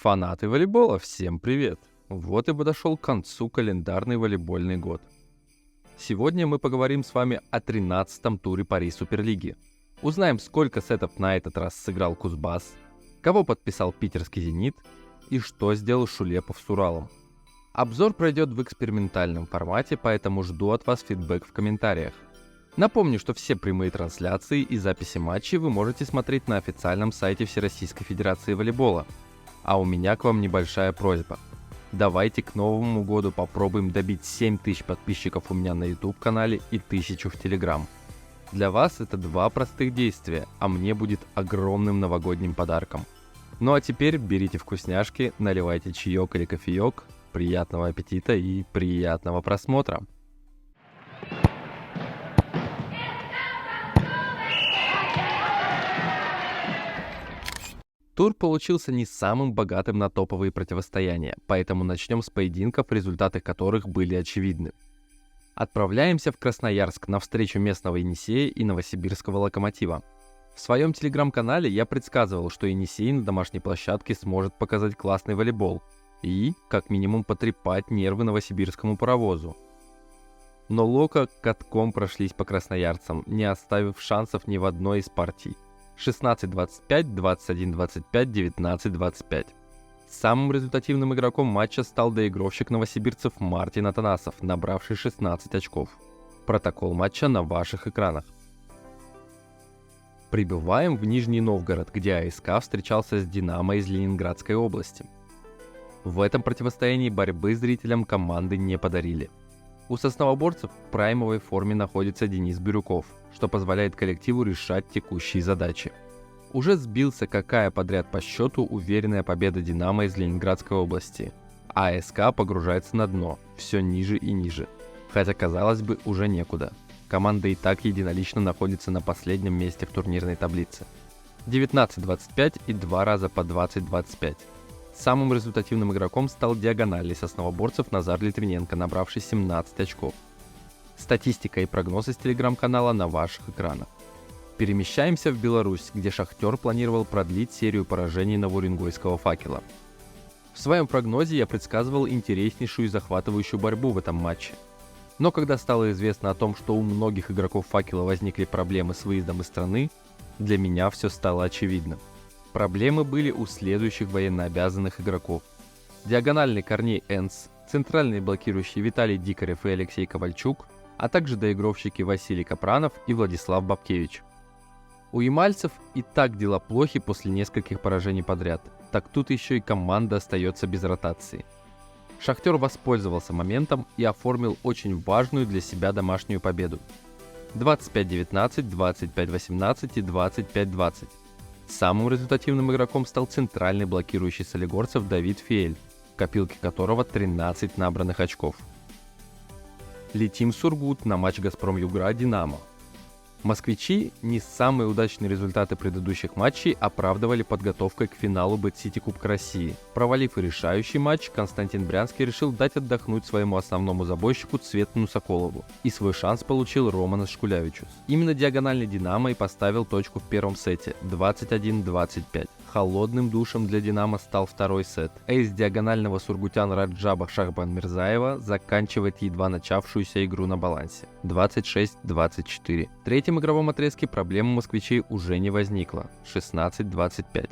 Фанаты волейбола, всем привет! Вот и подошел к концу календарный волейбольный год. Сегодня мы поговорим с вами о 13-м туре Пари Суперлиги. Узнаем, сколько сетов на этот раз сыграл Кузбасс, кого подписал питерский «Зенит» и что сделал Шулепов с Уралом. Обзор пройдет в экспериментальном формате, поэтому жду от вас фидбэк в комментариях. Напомню, что все прямые трансляции и записи матчей вы можете смотреть на официальном сайте Всероссийской Федерации волейбола. А у меня к вам небольшая просьба. Давайте к Новому году попробуем добить 7000 подписчиков у меня на YouTube-канале и 1000 в Telegram. Для вас это 2 простых действия, а мне будет огромным новогодним подарком. Ну а теперь берите вкусняшки, наливайте чаек или кофеек, приятного аппетита и приятного просмотра! Тур получился не самым богатым на топовые противостояния, поэтому начнем с поединков, результаты которых были очевидны. Отправляемся в Красноярск на встречу местного Енисея и новосибирского Локомотива. В своем телеграм-канале я предсказывал, что Енисей на домашней площадке сможет показать классный волейбол и, как минимум, потрепать нервы новосибирскому паровозу. Но Локо катком прошлись по красноярцам, не оставив шансов ни в одной из партий. 16-25, 21-25, 19-25. Самым результативным игроком матча стал доигровщик новосибирцев Мартин Атанасов, набравший 16 очков. Протокол матча на ваших экранах. Прибываем в Нижний Новгород, где АСК встречался с Динамо из Ленинградской области. В этом противостоянии борьбы зрителям команды не подарили. У сосновоборцев в праймовой форме находится Денис Бирюков, что позволяет коллективу решать текущие задачи. Уже сбился какая подряд по счету уверенная победа Динамо из Ленинградской области. А АСК погружается на дно, все ниже и ниже. Хотя, казалось бы, уже некуда. Команда и так единолично находится на последнем месте в турнирной таблице. 19-25 и 2 раза по 20-25. Самым результативным игроком стал диагональный сосновоборцев Назар Литвиненко, набравший 17 очков. Статистика и прогноз из телеграм-канала на ваших экранах. Перемещаемся в Беларусь, где Шахтер планировал продлить серию поражений новоуренгойского «Факела». В своем прогнозе я предсказывал интереснейшую и захватывающую борьбу в этом матче. Но когда стало известно о том, что у многих игроков «Факела» возникли проблемы с выездом из страны, для меня все стало очевидно. Проблемы были у следующих военнообязанных игроков. Диагональный Корней Энс, центральный блокирующий Виталий Дикарев и Алексей Ковальчук, а также доигровщики Василий Капранов и Владислав Бабкевич. У ямальцев и так дела плохи после нескольких поражений подряд, так тут еще и команда остается без ротации. Шахтер воспользовался моментом и оформил очень важную для себя домашнюю победу. 25-19, 25-18 и 25-20. Самым результативным игроком стал центральный блокирующий солигорцев Давид Фиэль, в копилке которого 13 набранных очков. Летим в Сургут на матч «Газпром-Югра-Динамо». Москвичи не самые удачные результаты предыдущих матчей оправдывали подготовкой к финалу Бэт-Сити Кубка России. Провалив и решающий матч, Константин Брянский решил дать отдохнуть своему основному забойщику Цветану Соколову, и свой шанс получил Романас Шкулявичус. Именно диагональный «Динамо» и поставил точку в первом сете 21-25. Холодным душем для «Динамо» стал второй сет. Эйс диагонального сургутян Раджаба Шахбанмирзаева заканчивает едва начавшуюся игру на балансе 26-24. В третьем игровом отрезке проблем у москвичей уже не возникло 16-25.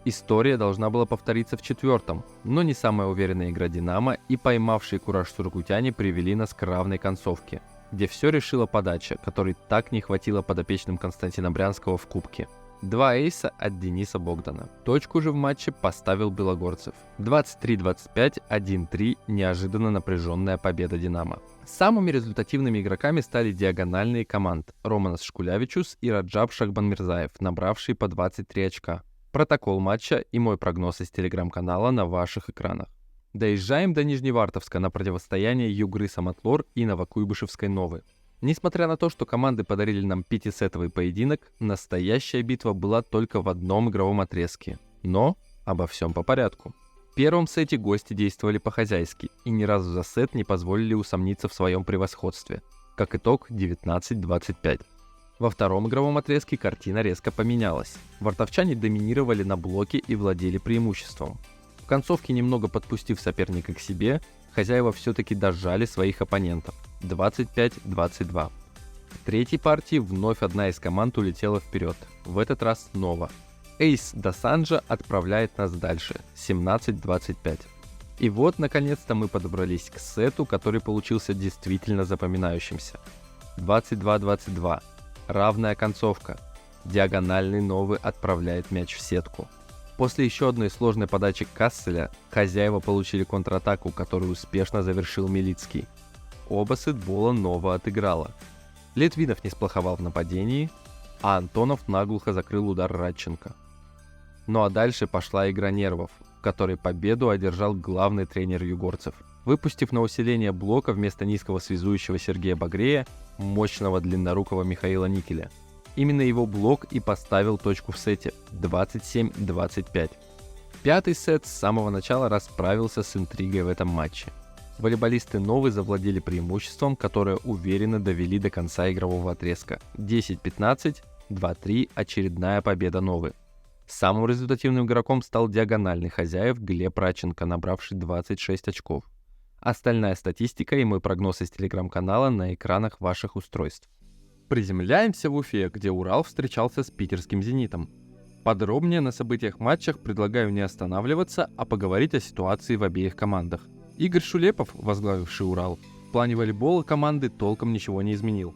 История должна была повториться в четвертом, но не самая уверенная игра «Динамо» и поймавшие кураж сургутяне привели нас к равной концовке, где все решила подача, которой так не хватило подопечным Константина Брянского в кубке. 2 эйса от Дениса Богдана. Точку же в матче поставил белогорцев. 23-25, 1-3, неожиданно напряженная победа «Динамо». Самыми результативными игроками стали диагональные команд Романас Шкулявичус и Раджаб Шахбанмирзаев, набравшие по 23 очка. Протокол матча и мой прогноз из телеграм-канала на ваших экранах. Доезжаем до Нижневартовска на противостояние Югры Самотлор и Новокуйбышевской Новы. Несмотря на то, что команды подарили нам 5-сетовый поединок, настоящая битва была только в одном игровом отрезке. Но обо всем по порядку. В первом сете гости действовали по-хозяйски и ни разу за сет не позволили усомниться в своем превосходстве. Как итог, 19-25. Во втором игровом отрезке картина резко поменялась. Вартовчане доминировали на блоке и владели преимуществом. концовке, немного подпустив соперника к себе, хозяева все-таки дожали своих оппонентов 25-22. В третьей партии вновь одна из команд улетела вперед, в этот раз Нова. Эйс Досанжа отправляет нас дальше 17-25. И вот, наконец-то, мы подобрались к сету, который получился действительно запоминающимся. 22-22. Равная концовка. Диагональный Новый отправляет мяч в сетку. После еще одной сложной подачи Касселя, хозяева получили контратаку, которую успешно завершил Милицкий. Оба сетбола Нова отыграла. Литвинов не сплоховал в нападении, а Антонов наглухо закрыл удар Радченко. Ну а дальше пошла игра нервов, в которой победу одержал главный тренер югорцев, выпустив на усиление блока вместо низкого связующего Сергея Багрея мощного длиннорукого Михаила Никеля. Именно его блок и поставил точку в сете 27-25. Пятый сет с самого начала расправился с интригой в этом матче. Волейболисты Новой завладели преимуществом, которое уверенно довели до конца игрового отрезка. 10-15, 2-3, очередная победа Новой. Самым результативным игроком стал диагональный хозяев Глеб Радченко, набравший 26 очков. Остальная статистика и мой прогноз из телеграм-канала на экранах ваших устройств. Приземляемся в Уфе, где Урал встречался с питерским «Зенитом». Подробнее на событиях матчах предлагаю не останавливаться, а поговорить о ситуации в обеих командах. Игорь Шулепов, возглавивший Урал, в плане волейбола команды толком ничего не изменил.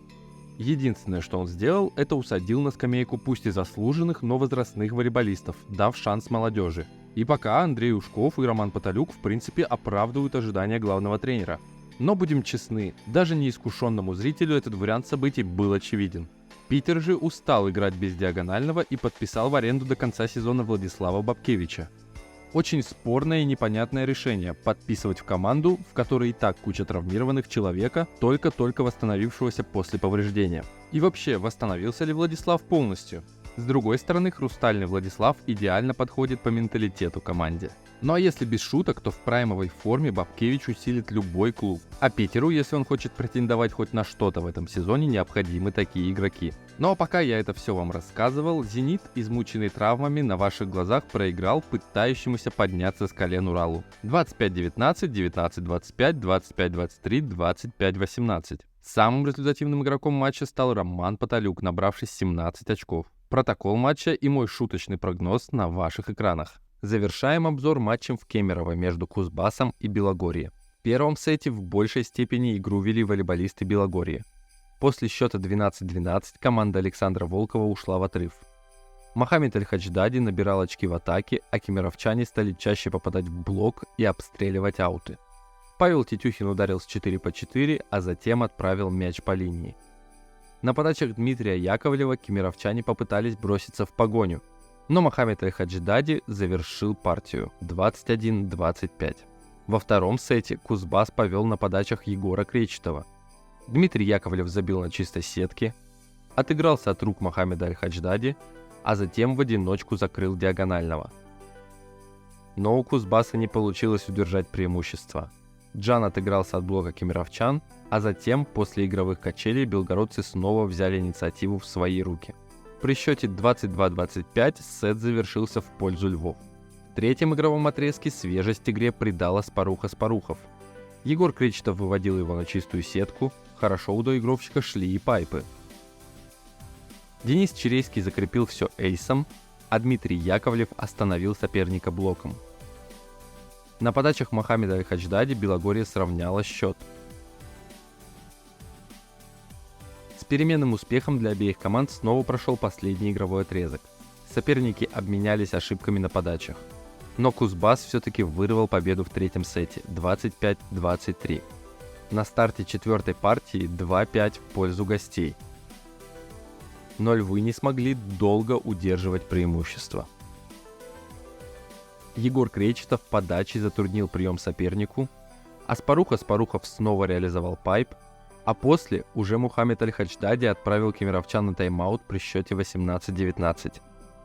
Единственное, что он сделал, это усадил на скамейку пусть и заслуженных, но возрастных волейболистов, дав шанс молодежи. И пока Андрей Ушков и Роман Потолюк в принципе оправдывают ожидания главного тренера. Но будем честны, даже неискушенному зрителю этот вариант событий был очевиден. Питер же устал играть без диагонального и подписал в аренду до конца сезона Владислава Бабкевича. Очень спорное и непонятное решение – подписывать в команду, в которой и так куча травмированных человека, только-только восстановившегося после повреждения. И вообще, восстановился ли Владислав полностью? С другой стороны, хрустальный Владислав идеально подходит по менталитету команде. Ну а если без шуток, то в праймовой форме Бабкевич усилит любой клуб. А Питеру, если он хочет претендовать хоть на что-то в этом сезоне, необходимы такие игроки. Ну а пока я это все вам рассказывал, «Зенит», измученный травмами, на ваших глазах проиграл пытающемуся подняться с колен Уралу. 25-19, 19-25, 25-23, 25-18. Самым результативным игроком матча стал Роман Потолюк, набравший 17 очков. Протокол матча и мой шуточный прогноз на ваших экранах. Завершаем обзор матчем в Кемерово между Кузбассом и Белогорье. В первом сете в большей степени игру вели волейболисты Белогорья. После счета 12-12 команда Александра Волкова ушла в отрыв. Мохаммед Аль-Хадждади набирал очки в атаке, а кемеровчане стали чаще попадать в блок и обстреливать ауты. Павел Тетюхин ударил с 4 по 4, а затем отправил мяч по линии. На подачах Дмитрия Яковлева кемеровчане попытались броситься в погоню, но Мохаммед Аль-Хадждади завершил партию 21-25. Во втором сете Кузбасс повел на подачах Егора Кречетова. Дмитрий Яковлев забил на чистой сетке, отыгрался от рук Мохаммеда Аль-Хадждади, а затем в одиночку закрыл диагонального. Но у Кузбасса не получилось удержать преимущество. Джан отыгрался от блока кемеровчан, а затем, после игровых качелей, белгородцы снова взяли инициативу в свои руки. При счете 22-25 сет завершился в пользу львов. В третьем игровом отрезке свежесть игре придала Спаруха Спарухов. Егор Кречетов выводил его на чистую сетку, хорошо у доигровщика шли и пайпы. Денис Черейский закрепил все эйсом, а Дмитрий Яковлев остановил соперника блоком. На подачах Мохаммеда Аль-Хадждади Белогорье сравняло счет. С переменным успехом для обеих команд снова прошел последний игровой отрезок. Соперники обменялись ошибками на подачах. Но Кузбасс все-таки вырвал победу в третьем сете 25-23. На старте четвертой партии 2-5 в пользу гостей. Но львы не смогли долго удерживать преимущество. Егор Кречетов подачей затруднил прием сопернику, а Спарухов снова реализовал пайп, а после уже Мухаммед Аль-Хадждади отправил кемеровчан на тайм-аут при счете 18-19.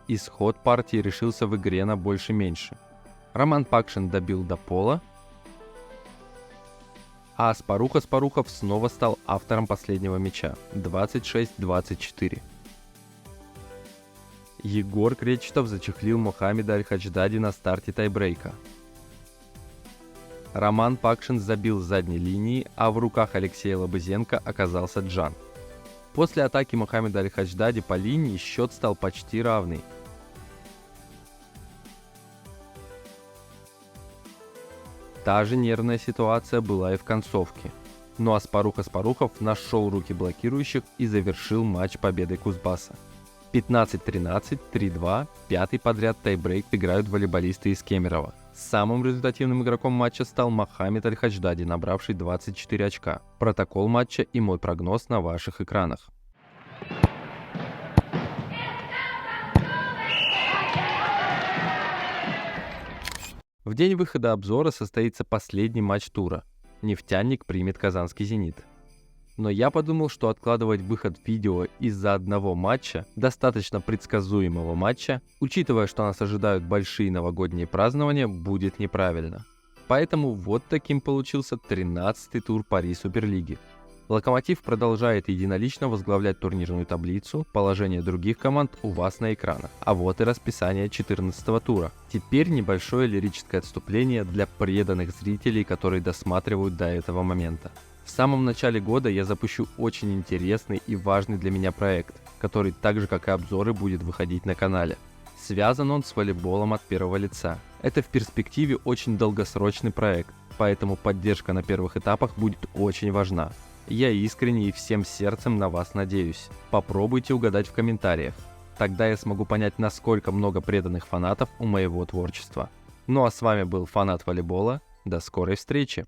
Исход партии решился в игре на больше-меньше. Роман Пакшин добил до пола, а Спарухов снова стал автором последнего мяча 26-24. Егор Кречетов зачехлил Мохаммеда Аль-Хадждади на старте тайбрейка. Роман Пакшин забил с задней линии, а в руках Алексея Лобызенко оказался Джан. После атаки Мохаммеда Аль-Хадждади по линии счет стал почти равный. Та же нервная ситуация была и в концовке. Но Аспарух нашел руки блокирующих и завершил матч победой Кузбасса. 15-13, 3-2, пятый подряд тайбрейк играют волейболисты из Кемерово. Самым результативным игроком матча стал Мохаммед Аль-Хадждади, набравший 24 очка. Протокол матча и мой прогноз на ваших экранах. В день выхода обзора состоится последний матч тура. «Нефтяник» примет казанский «Зенит». Но я подумал, что откладывать выход видео из-за одного матча, достаточно предсказуемого матча, учитывая, что нас ожидают большие новогодние празднования, будет неправильно. Поэтому вот таким получился 13-й тур Пари Суперлиги. «Локомотив» продолжает единолично возглавлять турнирную таблицу, положение других команд у вас на экранах. А вот и расписание 14-го тура. Теперь небольшое лирическое отступление для преданных зрителей, которые досматривают до этого момента. В самом начале года я запущу очень интересный и важный для меня проект, который так же как и обзоры будет выходить на канале. Связан он с волейболом от первого лица. Это в перспективе очень долгосрочный проект, поэтому поддержка на первых этапах будет очень важна. Я искренне и всем сердцем на вас надеюсь. Попробуйте угадать в комментариях. Тогда я смогу понять, насколько много преданных фанатов у моего творчества. Ну а с вами был Фанат волейбола. До скорой встречи!